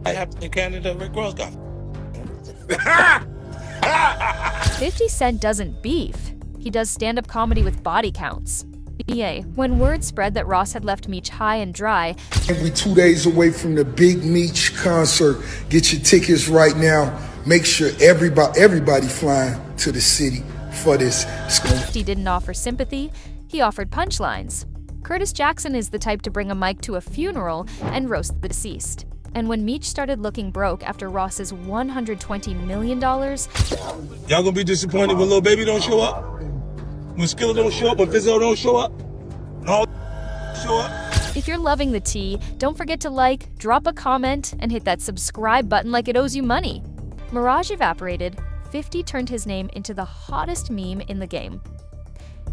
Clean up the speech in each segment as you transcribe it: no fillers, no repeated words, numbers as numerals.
I happened in Canada, Rick Ross got. 50 Cent doesn't beef. He does stand-up comedy with body counts. BA, when word spread that Ross had left Meech high and dry, we 2 days away from the big Meech concert. Get your tickets right now. Make sure everybody flying to the city for this. 50 didn't offer sympathy, he offered punchlines. Curtis Jackson is the type to bring a mic to a funeral and roast the deceased. And when Meech started looking broke after Ross's $120 million, Y'all gonna be disappointed when Lil Baby don't show up? When Skilla don't show up? When Fizzo don't show up? And all show up? if you're loving the tea, don't forget to like, drop a comment, and hit that subscribe button like it owes you money. Mirage evaporated, 50 turned his name into the hottest meme in the game.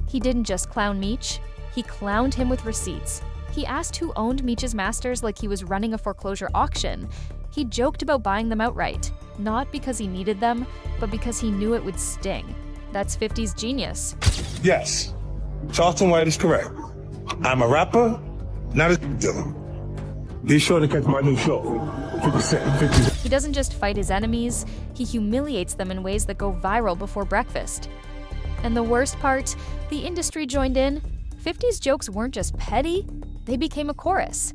He didn't just clown Meech, he clowned him with receipts. He asked who owned Meech's masters like he was running a foreclosure auction. He joked about buying them outright, not because he needed them, but because he knew it would sting. That's 50's genius. Yes, Charleston White is correct. I'm a rapper, not a dealer. Be sure to catch my new show, 50 Cent, 50. He doesn't just fight his enemies, he humiliates them in ways that go viral before breakfast. And the worst part, the industry joined in. 50's jokes weren't just petty, they became a chorus.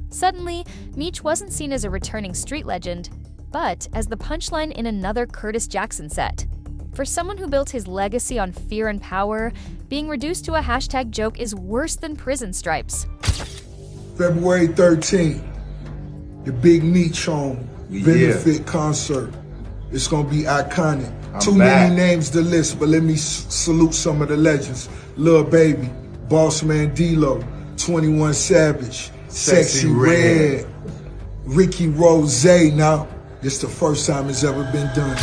Suddenly, Meech wasn't seen as a returning street legend, but as the punchline in another Curtis Jackson set. For someone who built his legacy on fear and power, being reduced to a hashtag joke is worse than prison stripes. February 13th, the Big Meech benefit concert. It's gonna be iconic. Too many names to list, but let me salute some of the legends. Lil Baby, Boss Man D-Lo, 21 Savage, Sexy Red, Ricky Rose. Now, this the first time it's ever been done.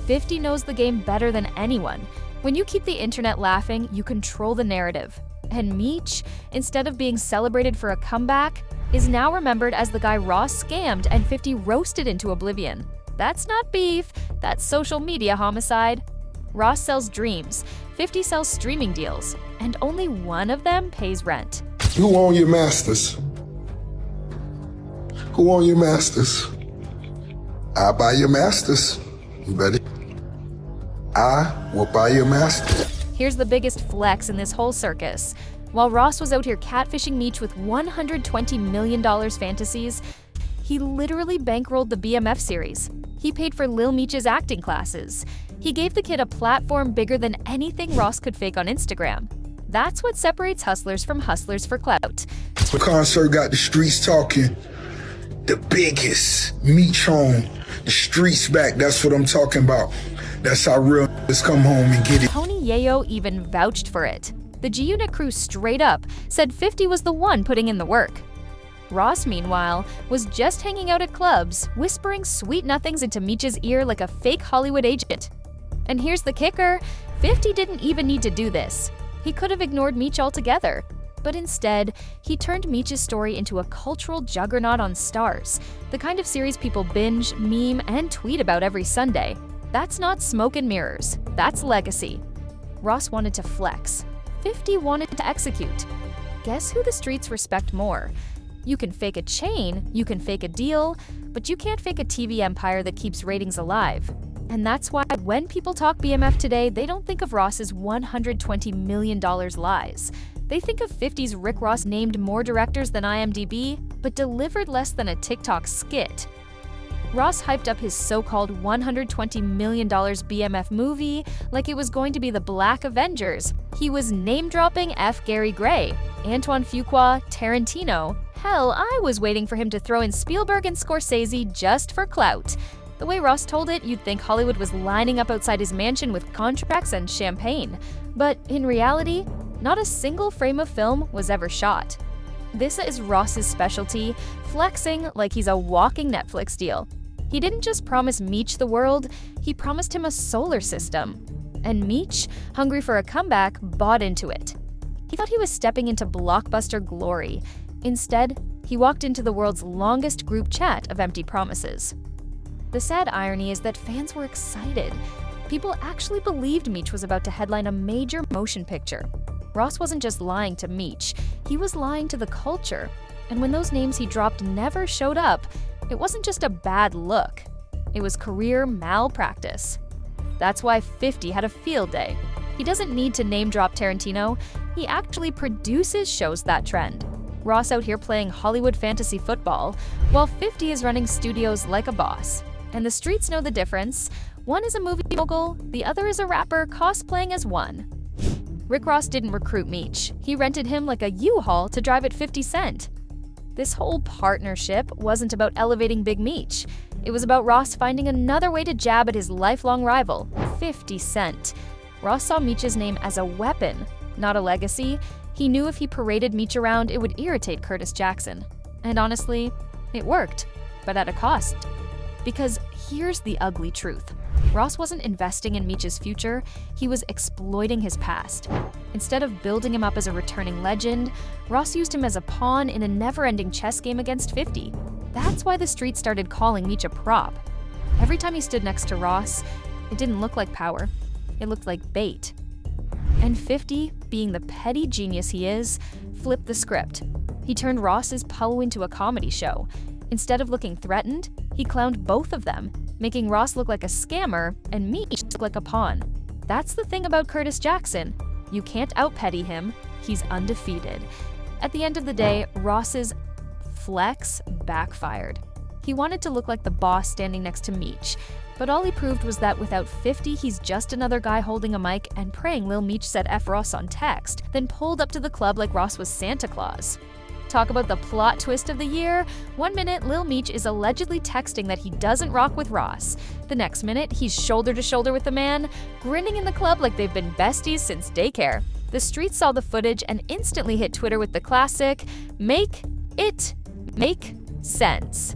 50 knows the game better than anyone. When you keep the internet laughing, you control the narrative. And Meech, instead of being celebrated for a comeback, is now remembered as the guy Ross scammed and 50 roasted into oblivion. That's not beef, that's social media homicide. Ross sells dreams, 50 sells streaming deals, and only one of them pays rent. Who own your masters? Who own your masters? I buy your masters. You ready? I will buy your master. Here's the biggest flex in this whole circus. While Ross was out here catfishing Meech with $120 million fantasies, he literally bankrolled the BMF series. He paid for Lil Meech's acting classes. He gave the kid a platform bigger than anything Ross could fake on Instagram. That's what separates hustlers from hustlers for clout. The concert got the streets talking. The biggest Meech home. The streets back, that's what I'm talking about. That's how real niggas come home and get it. Tony Yayo even vouched for it. The G-Unit crew straight up said 50 was the one putting in the work. Ross, meanwhile, was just hanging out at clubs, whispering sweet nothings into Meech's ear like a fake Hollywood agent. And here's the kicker, 50 didn't even need to do this. He could have ignored Meech altogether. But instead, he turned Meech's story into a cultural juggernaut on Stars, the kind of series people binge, meme, and tweet about every Sunday. That's not smoke and mirrors, that's legacy. Ross wanted to flex. 50 wanted to execute. Guess who the streets respect more? You can fake a chain, you can fake a deal, but you can't fake a TV empire that keeps ratings alive. And that's why when people talk BMF today, they don't think of Ross's $120 million lies. They think of 50's Rick Ross named more directors than IMDb, but delivered less than a TikTok skit. Ross hyped up his so-called $120 million BMF movie like it was going to be the Black Avengers. He was name-dropping F. Gary Gray, Antoine Fuqua, Tarantino. Hell, I was waiting for him to throw in Spielberg and Scorsese just for clout. The way Ross told it, you'd think Hollywood was lining up outside his mansion with contracts and champagne. But in reality, not a single frame of film was ever shot. This is Ross's specialty, flexing like he's a walking Netflix deal. He didn't just promise Meech the world, he promised him a solar system. And Meech, hungry for a comeback, bought into it. He thought he was stepping into blockbuster glory. Instead, he walked into the world's longest group chat of empty promises. The sad irony is that fans were excited. People actually believed Meech was about to headline a major motion picture. Ross wasn't just lying to Meech, he was lying to the culture. And when those names he dropped never showed up, It wasn't just a bad look, it was career malpractice. That's why 50 had a field day. He doesn't need to name drop Tarantino, he actually produces shows that trend. Ross out here playing Hollywood fantasy football, while 50 is running studios like a boss. And the streets know the difference. One is a movie mogul, the other is a rapper cosplaying as one. Rick Ross didn't recruit Meech. He rented him like a U-Haul to drive at 50 Cent. This whole partnership wasn't about elevating Big Meech. It was about Ross finding another way to jab at his lifelong rival, 50 Cent. Ross saw Meech's name as a weapon, not a legacy. He knew if he paraded Meech around, it would irritate Curtis Jackson. And honestly, it worked, but at a cost. Because here's the ugly truth. Ross wasn't investing in Meech's future, he was exploiting his past. Instead of building him up as a returning legend, Ross used him as a pawn in a never-ending chess game against 50. That's why the street started calling Meech a prop. Every time he stood next to Ross, it didn't look like power, it looked like bait. And 50, being the petty genius he is, flipped the script. He turned Ross's Pullo into a comedy show. Instead of looking threatened, he clowned both of them, making Ross look like a scammer and Meech look like a pawn. That's the thing about Curtis Jackson. You can't out-petty him, he's undefeated. At the end of the day, Ross's flex backfired. He wanted to look like the boss standing next to Meech, but all he proved was that without 50, he's just another guy holding a mic and praying Lil Meech said F Ross on text, then pulled up to the club like Ross was Santa Claus. Talk about the plot twist of the year. One minute, Lil Meech is allegedly texting that he doesn't rock with Ross. The next minute, he's shoulder to shoulder with the man, grinning in the club like they've been besties since daycare. The streets saw the footage and instantly hit Twitter with the classic, "Make it make sense."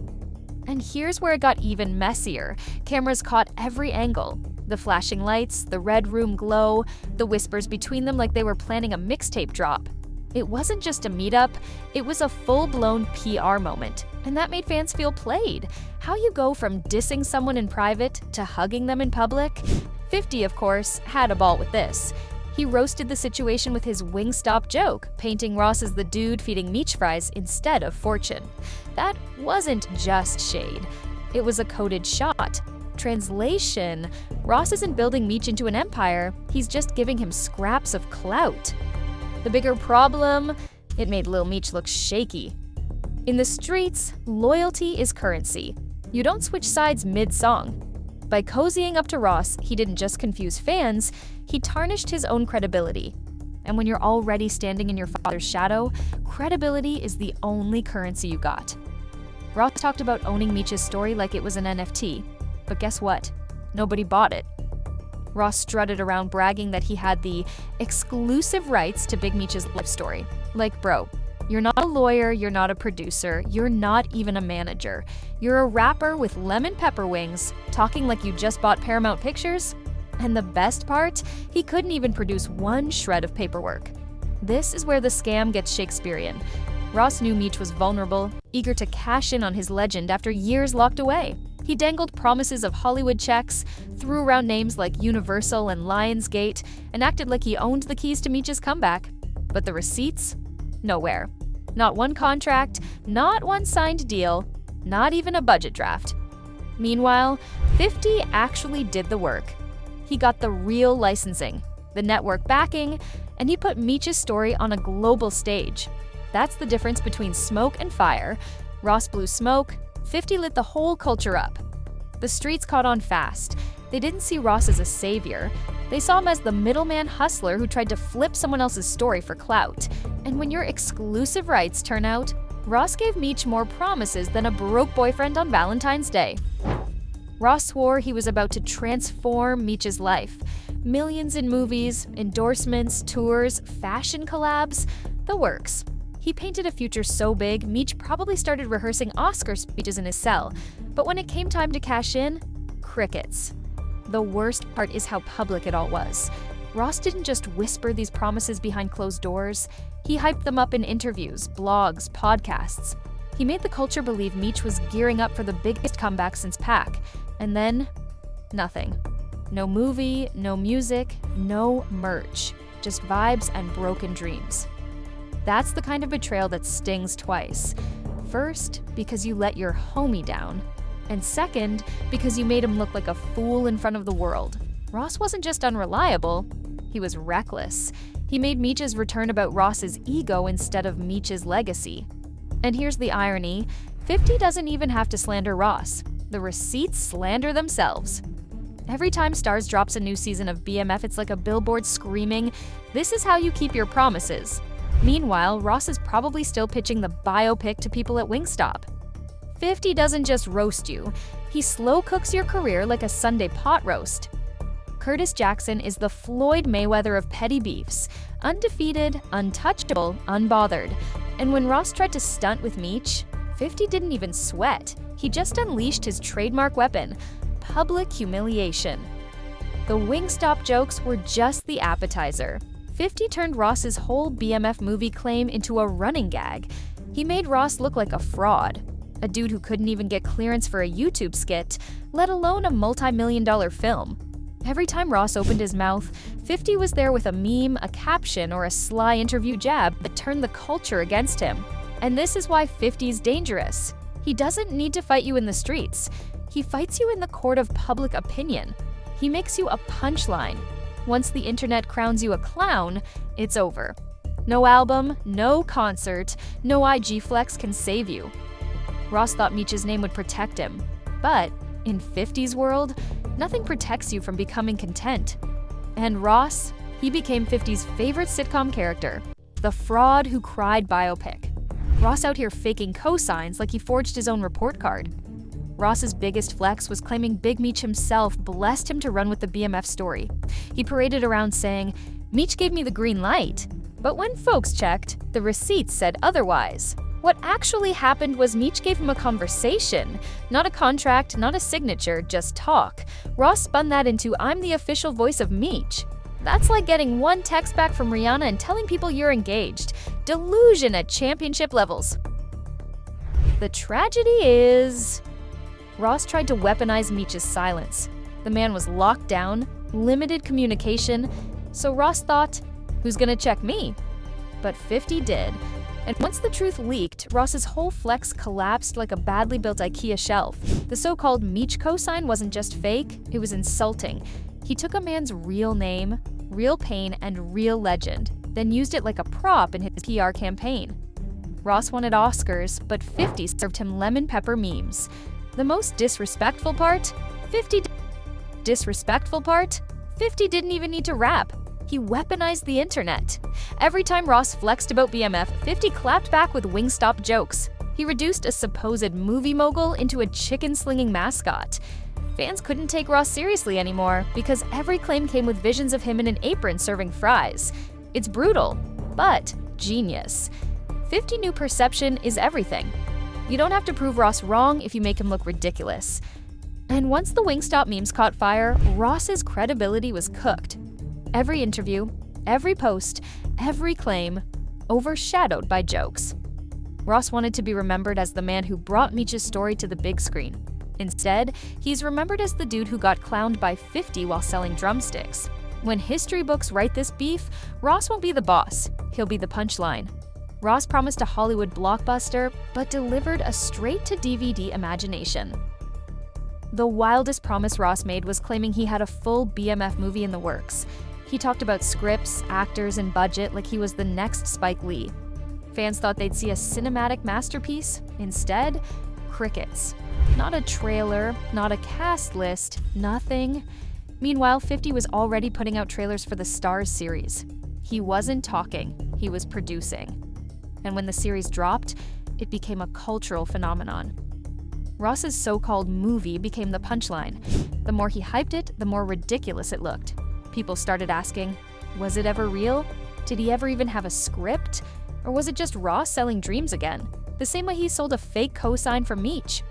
And here's where it got even messier. Cameras caught every angle. The flashing lights, the red room glow, the whispers between them like they were planning a mixtape drop. It wasn't just a meetup, it was a full-blown PR moment. And that made fans feel played. How you go from dissing someone in private to hugging them in public? 50, of course, had a ball with this. He roasted the situation with his Wingstop joke, painting Ross as the dude feeding Meech fries instead of Fortune. That wasn't just shade. It was a coded shot. Translation: Ross isn't building Meech into an empire, he's just giving him scraps of clout. The bigger problem, it made Lil Meech look shaky. In the streets, loyalty is currency. You don't switch sides mid-song. By cozying up to Ross, he didn't just confuse fans, he tarnished his own credibility. And when you're already standing in your father's shadow, credibility is the only currency you got. Ross talked about owning Meech's story like it was an NFT. But guess what? Nobody bought it. Ross strutted around bragging that he had the exclusive rights to Big Meech's life story. Like, bro, you're not a lawyer, you're not a producer, you're not even a manager. You're a rapper with lemon pepper wings, talking like you just bought Paramount Pictures. And the best part, he couldn't even produce one shred of paperwork. This is where the scam gets Shakespearean. Ross knew Meech was vulnerable, eager to cash in on his legend after years locked away. He dangled promises of Hollywood checks, threw around names like Universal and Lionsgate, and acted like he owned the keys to Meech's comeback. But the receipts? Nowhere. Not one contract, not one signed deal, not even a budget draft. Meanwhile, 50 actually did the work. He got the real licensing, the network backing, and he put Meech's story on a global stage. That's the difference between smoke and fire. Ross blew smoke, 50 lit the whole culture up. The streets caught on fast. They didn't see Ross as a savior. They saw him as the middleman hustler who tried to flip someone else's story for clout. And when your exclusive rights turn out, Ross gave Meech more promises than a broke boyfriend on Valentine's Day. Ross swore he was about to transform Meech's life. Millions in movies, endorsements, tours, fashion collabs, the works. He painted a future so big, Meech probably started rehearsing Oscar speeches in his cell. But when it came time to cash in, crickets. The worst part is how public it all was. Ross didn't just whisper these promises behind closed doors. He hyped them up in interviews, blogs, podcasts. He made the culture believe Meech was gearing up for the biggest comeback since Pac. And then, nothing. No movie, no music, no merch. Just vibes and broken dreams. That's the kind of betrayal that stings twice. First, because you let your homie down. And second, because you made him look like a fool in front of the world. Ross wasn't just unreliable, he was reckless. He made Meech's return about Ross's ego instead of Meech's legacy. And here's the irony, 50 doesn't even have to slander Ross. The receipts slander themselves. Every time Starz drops a new season of BMF, it's like a billboard screaming, "This is how you keep your promises." Meanwhile, Ross is probably still pitching the biopic to people at Wingstop. 50 doesn't just roast you, he slow cooks your career like a Sunday pot roast. Curtis Jackson is the Floyd Mayweather of petty beefs, undefeated, untouchable, unbothered. And when Ross tried to stunt with Meech, 50 didn't even sweat. He just unleashed his trademark weapon, public humiliation. The Wingstop jokes were just the appetizer. 50 turned Ross's whole BMF movie claim into a running gag. He made Ross look like a fraud, a dude who couldn't even get clearance for a YouTube skit, let alone a multi-million-dollar film. Every time Ross opened his mouth, 50 was there with a meme, a caption, or a sly interview jab that turned the culture against him. And this is why 50's dangerous. He doesn't need to fight you in the streets. He fights you in the court of public opinion. He makes you a punchline. Once the internet crowns you a clown, it's over. No album, no concert, no IG flex can save you. Ross thought Meech's name would protect him. But in 50's world, nothing protects you from becoming content. And Ross, he became 50's favorite sitcom character, the fraud who cried biopic. Ross out here faking cosigns like he forged his own report card. Ross's biggest flex was claiming Big Meech himself blessed him to run with the BMF story. He paraded around saying, "Meech gave me the green light." But when folks checked, the receipts said otherwise. What actually happened was Meech gave him a conversation, not a contract, not a signature, just talk. Ross spun that into, "I'm the official voice of Meech." That's like getting one text back from Rihanna and telling people you're engaged. Delusion at championship levels. The tragedy is, Ross tried to weaponize Meech's silence. The man was locked down, limited communication, so Ross thought, who's gonna check me? But 50 did. And once the truth leaked, Ross's whole flex collapsed like a badly built IKEA shelf. The so-called Meech cosign wasn't just fake, it was insulting. He took a man's real name, real pain, and real legend, then used it like a prop in his PR campaign. Ross wanted Oscars, but 50 served him lemon pepper memes. The most disrespectful part? 50 didn't even need to rap. He weaponized the internet. Every time Ross flexed about BMF, 50 clapped back with Wingstop jokes. He reduced a supposed movie mogul into a chicken-slinging mascot. Fans couldn't take Ross seriously anymore because every claim came with visions of him in an apron serving fries. It's brutal, but genius. 50 knew perception is everything. You don't have to prove Ross wrong if you make him look ridiculous. And once the Wingstop memes caught fire, Ross's credibility was cooked. Every interview, every post, every claim, overshadowed by jokes. Ross wanted to be remembered as the man who brought Meech's story to the big screen. Instead, he's remembered as the dude who got clowned by 50 while selling drumsticks. When history books write this beef, Ross won't be the boss, he'll be the punchline. Ross promised a Hollywood blockbuster, but delivered a straight-to-DVD imagination. The wildest promise Ross made was claiming he had a full BMF movie in the works. He talked about scripts, actors, and budget like he was the next Spike Lee. Fans thought they'd see a cinematic masterpiece. Instead, crickets. Not a trailer, not a cast list, nothing. Meanwhile, 50 was already putting out trailers for the Starz series. He wasn't talking, he was producing. And when the series dropped, it became a cultural phenomenon. Ross's so-called movie became the punchline. The more he hyped it, the more ridiculous it looked. People started asking, was it ever real? Did he ever even have a script? Or was it just Ross selling dreams again? The same way he sold a fake cosign for Meech.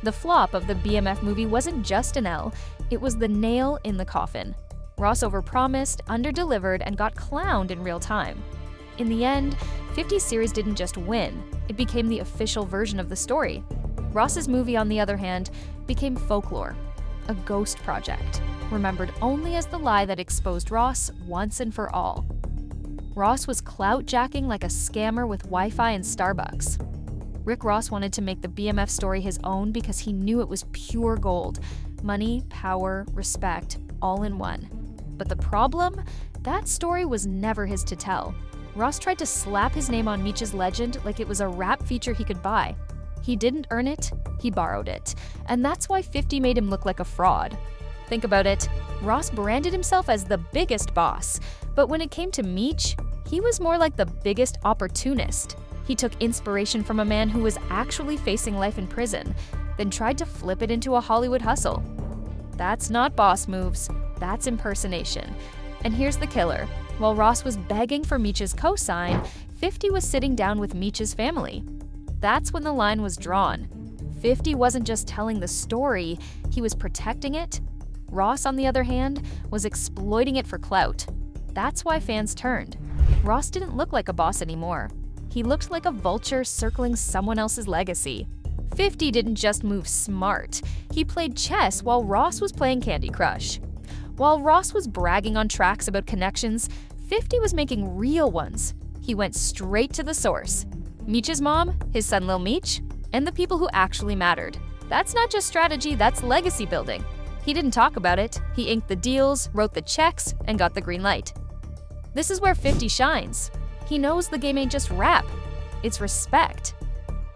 The flop of the BMF movie wasn't just an L, it was the nail in the coffin. Ross overpromised, underdelivered, and got clowned in real time. In the end, 50's series didn't just win, it became the official version of the story. Ross's movie, on the other hand, became folklore, a ghost project, remembered only as the lie that exposed Ross once and for all. Ross was clout jacking like a scammer with Wi-Fi and Starbucks. Rick Ross wanted to make the BMF story his own because he knew it was pure gold. Money, power, respect, all in one. But the problem? That story was never his to tell. Ross tried to slap his name on Meech's legend like it was a rap feature he could buy. He didn't earn it, he borrowed it. And that's why 50 made him look like a fraud. Think about it. Ross branded himself as the biggest boss. But when it came to Meech, he was more like the biggest opportunist. He took inspiration from a man who was actually facing life in prison, then tried to flip it into a Hollywood hustle. That's not boss moves, that's impersonation. And here's the killer. While Ross was begging for Meech's cosign, 50 was sitting down with Meech's family. That's when the line was drawn. 50 wasn't just telling the story, he was protecting it. Ross, on the other hand, was exploiting it for clout. That's why fans turned. Ross didn't look like a boss anymore. He looked like a vulture circling someone else's legacy. 50 didn't just move smart. He played chess while Ross was playing Candy Crush. While Ross was bragging on tracks about connections, 50 was making real ones. He went straight to the source. Meech's mom, his son Lil Meech, and the people who actually mattered. That's not just strategy, that's legacy building. He didn't talk about it. He inked the deals, wrote the checks, and got the green light. This is where 50 shines. He knows the game ain't just rap, it's respect.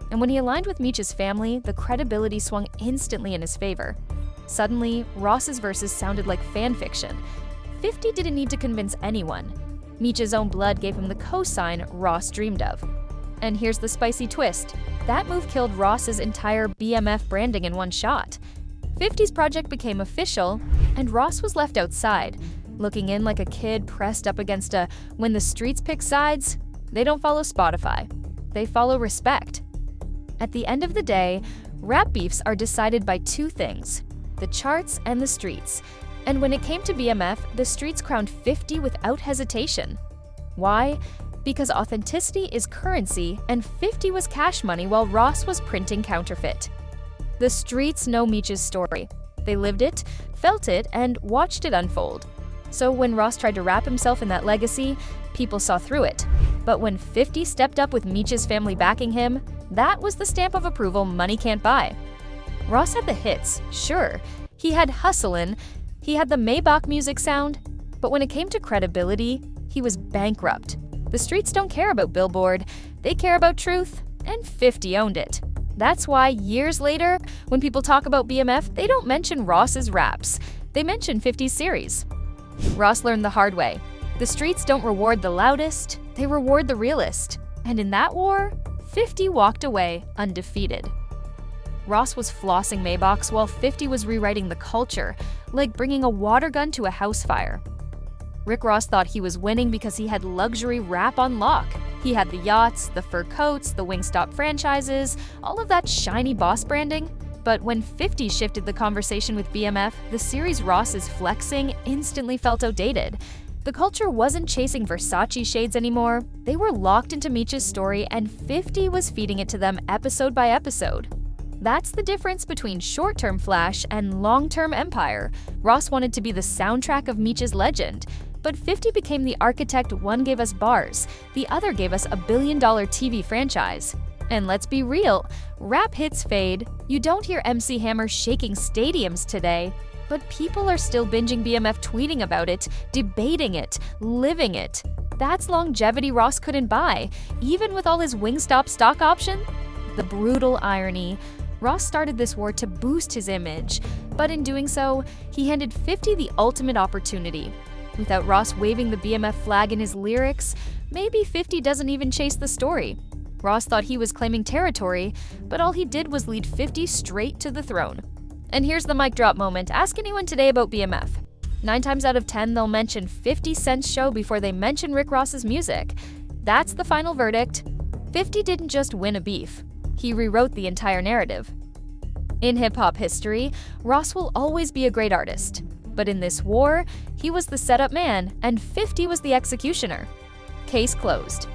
And when he aligned with Meech's family, the credibility swung instantly in his favor. Suddenly, Ross's verses sounded like fan fiction. 50 didn't need to convince anyone. Meech's own blood gave him the cosign Ross dreamed of. And here's the spicy twist. That move killed Ross's entire BMF branding in one shot. 50's project became official, and Ross was left outside, looking in like a kid pressed up against a "when the streets pick sides, they don't follow Spotify. They follow respect." At the end of the day, rap beefs are decided by two things: the charts and the streets. And when it came to BMF, the streets crowned 50 without hesitation. Why? Because authenticity is currency, and 50 was cash money while Ross was printing counterfeit. The streets know Meech's story. They lived it, felt it, and watched it unfold. So when Ross tried to wrap himself in that legacy, people saw through it. But when 50 stepped up with Meech's family backing him, that was the stamp of approval money can't buy. Ross had the hits, sure. He had Hustlin', he had the Maybach music sound, but when it came to credibility, he was bankrupt. The streets don't care about Billboard, they care about truth, and 50 owned it. That's why years later, when people talk about BMF, they don't mention Ross's raps, they mention 50's series. Ross learned the hard way. The streets don't reward the loudest, they reward the realest. And in that war, 50 walked away undefeated. Ross was flossing Maybachs while 50 was rewriting the culture, like bringing a water gun to a house fire. Rick Ross thought he was winning because he had luxury rap on lock. He had the yachts, the fur coats, the Wingstop franchises, all of that shiny boss branding. But when 50 shifted the conversation with BMF, the series Ross is flexing instantly felt outdated. The culture wasn't chasing Versace shades anymore. They were locked into Meech's story, and 50 was feeding it to them episode by episode. That's the difference between short-term flash and long-term empire. Ross wanted to be the soundtrack of Meech's legend, but 50 became the architect. One gave us bars, the other gave us a billion-dollar TV franchise. And let's be real, rap hits fade. You don't hear MC Hammer shaking stadiums today, but people are still binging BMF, tweeting about it, debating it, living it. That's longevity Ross couldn't buy, even with all his Wingstop stock option. The brutal irony. Ross started this war to boost his image, but in doing so, he handed 50 the ultimate opportunity. Without Ross waving the BMF flag in his lyrics, maybe 50 doesn't even chase the story. Ross thought he was claiming territory, but all he did was lead 50 straight to the throne. And here's the mic drop moment. Ask anyone today about BMF. 9 times out of 10, they'll mention 50 Cent's show before they mention Rick Ross's music. That's the final verdict. 50 didn't just win a beef. He rewrote the entire narrative. In hip-hop history, Ross will always be a great artist. But in this war, he was the setup man, and 50 was the executioner. Case closed.